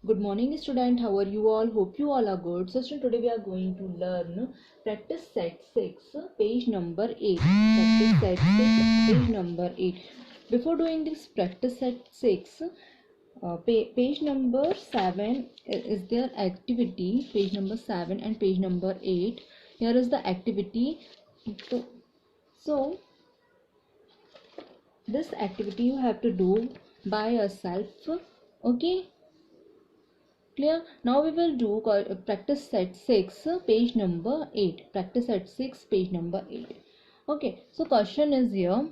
Good morning, student. How are you all? Hope you all are good. So, student, today we are going to learn practice set 6, page number 8. Practice set 6, page number 8. Before doing this practice set 6, page number 7 is their activity. Page number 7 and page number 8. Here is the activity. So this activity you have to do by yourself. Okay. Clear? Now we will do practice set 6, page number 8. Practice set 6, page number 8. Okay, so question is here.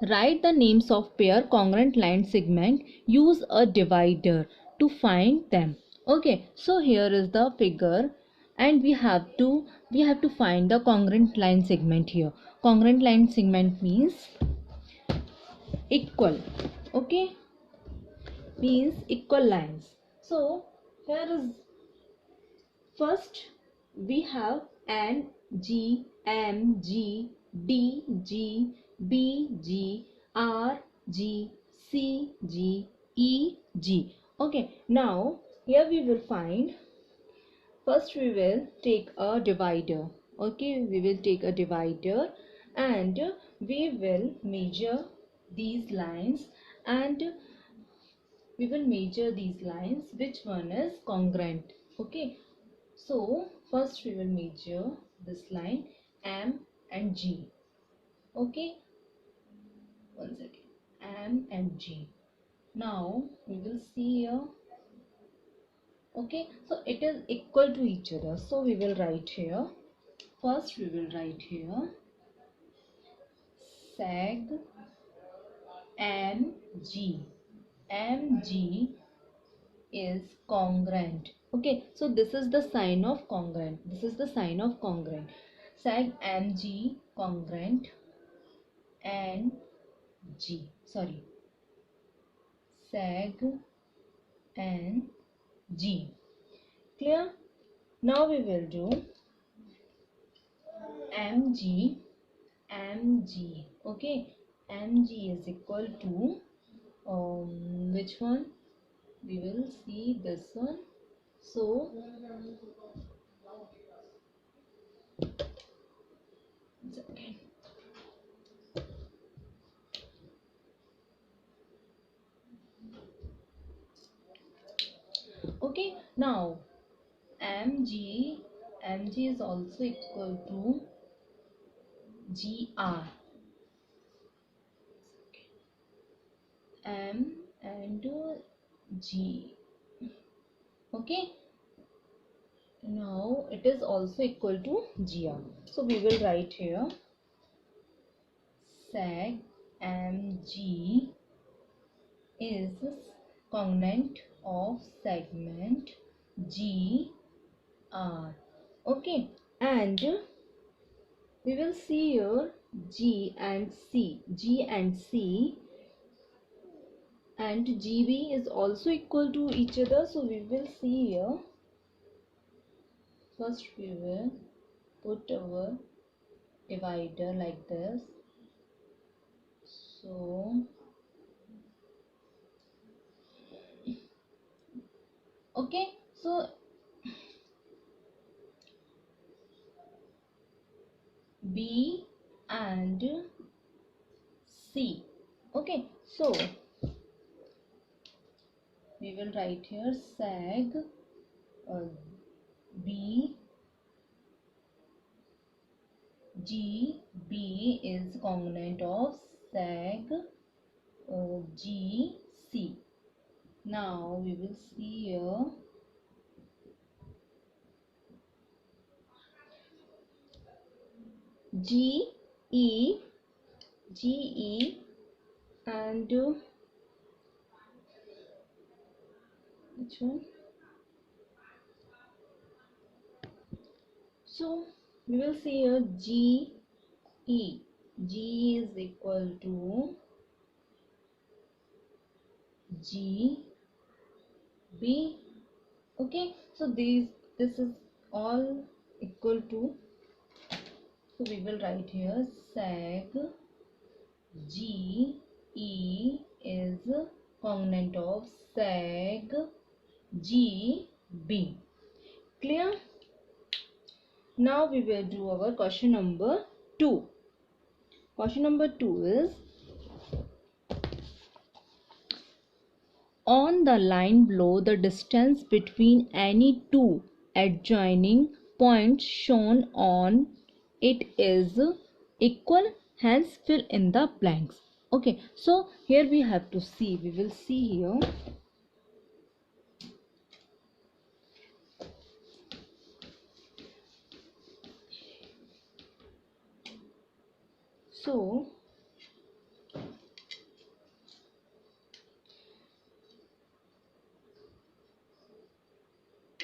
Write the names of pair congruent line segment. Use a divider to find them. Okay, so here is the figure and we have to find the congruent line segment here. Congruent line segment means equal. Okay, means equal lines. So here is first we have N, G, M, G, D, G, B, G, R, G, C, G, E, G. Okay, now here we will find, first we will take a divider. Okay, we will take a divider and we will measure these lines and we will measure these lines which one is congruent. Okay, so first we will measure this line M and G. Okay, one second, M and G. Now we will see here. Okay, so it is equal to each other, so we will write here, first we will write here seg MG. MG is congruent. Okay, so this is the sign of congruent. This is the sign of congruent. Seg MG congruent and G. Sorry. Seg and G. Clear? Now we will do MG. MG. Okay. MG is equal to which one? We will see this one. So okay. Okay, now MG is also equal to GR. M and G. Okay, now it is also equal to GR. So we will write here seg MG is congruent of segment GR. Okay, and we will see here G and C. G and C and GB is also equal to each other. So we will see here. First we will put our divider like this. So okay, so B and C. Okay, so we will write here seg B G B is congruent of seg G C. Now we will see here G E and which one? So we will see here G E. G is equal to G B. Okay, so this is all equal to. So we will write here seg G E is congruent of seg G, B. Clear? Now we will do our question number 2. Question number 2 is, on the line below, the distance between any two adjoining points shown on it is equal, hence fill in the blanks. Okay, so here we have to see, we will see here. So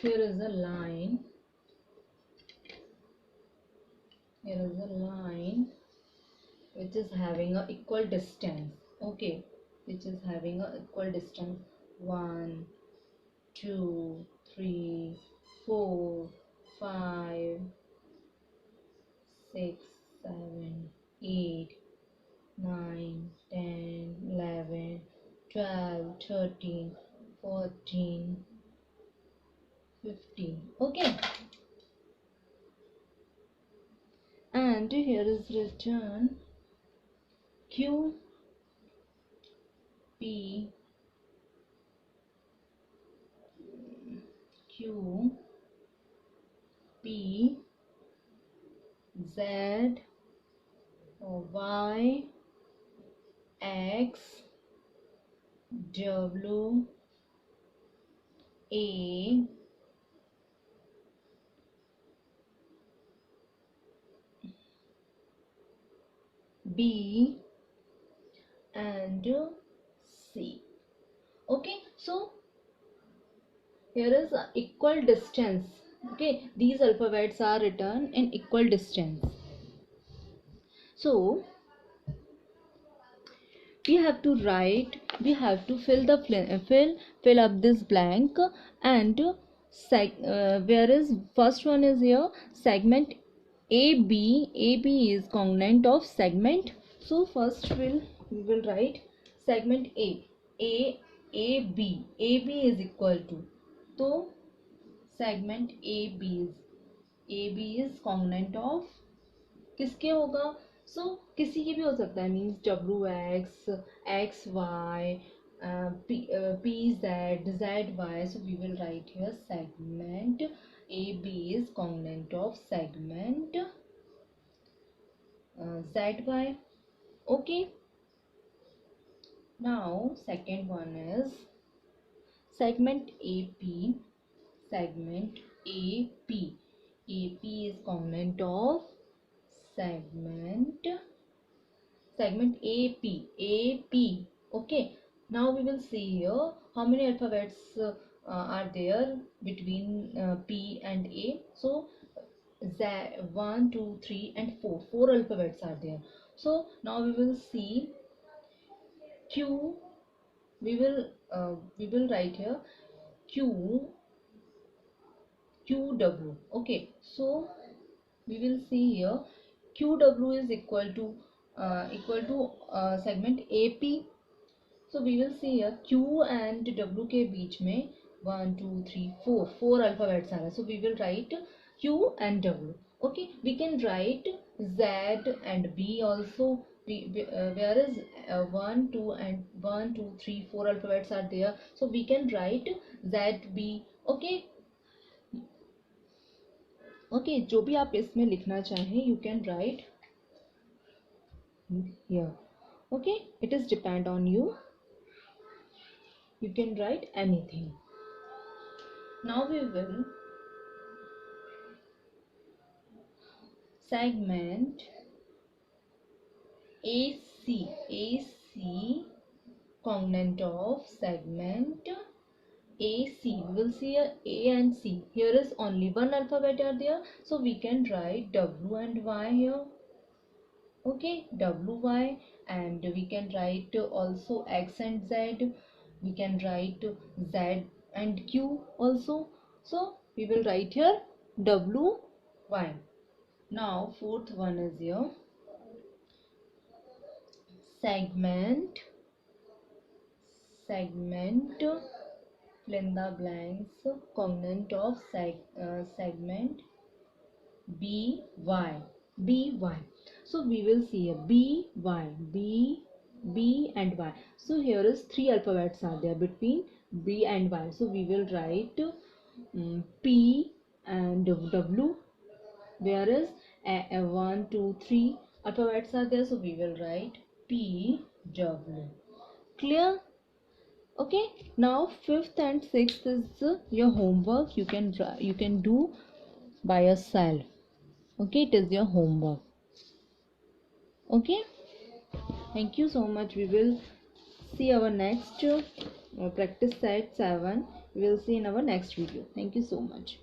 here is a line, here is a line which is having a equal distance. Okay, which is having a equal distance 1, 2, 3, 4, 5, 6, 7, 8, 9, 10, 11, 12, 13, 14, 15. Okay, and here is written Q, P, Q, P, Z, Y, X, W, A, B, and C. Okay, so here is equal distance. Okay, these alphabets are written in equal distance. So we have to write, we have to fill up this blank, and where is first one is here, segment AB is congruent of segment. So first we will write segment AB is equal to, so segment AB is congruent of किसके होगा, सो किसी की भी हो सकता है, means W X Y P Z Y. So we will write here segment AB is congruent of segment ZY. Okay, now second one is segment AP. Segment AP is congruent of segment AP. Okay, now we will see here how many alphabets are there between P and A. So Z, 1, 2, 3 and 4 alphabets are there. So now we will see Q. We will write here QW. Okay, so we will see here QW is equal to segment AP. So we will see here Q and W के बीच में 1, 2, 3, 4 alphabets are. So we will write Q and W. Okay, we can write Z and B also. Where is 1, 2 and 1, 2, 3, 4 alphabets are there. So we can write ZB. Okay. Okay, जो भी आप इसमें लिखना चाहें, you can write here. Okay, it is depend on you. You can write anything. Now we will segment AC congruent of segment AC. We will see a and C. Here is only one alphabet are there, so we can write W and Y here. Okay, WY, and we can write also X and Z. We can write Z and Q also. So we will write here WY. Now fourth one is here segment fill in the blanks. Cognate of segment BY. BY. So we will see a BY, B and Y. So here is three alphabets are there between B and Y. So we will write P and W. Whereas 1, 2, 3 alphabets are there. So we will write P, W. Clear? Okay. Now fifth and sixth is your homework. You can do by yourself. Okay, it is your homework. Okay, thank you so much. We will see our next practice set 7. We will see in our next video. Thank you so much.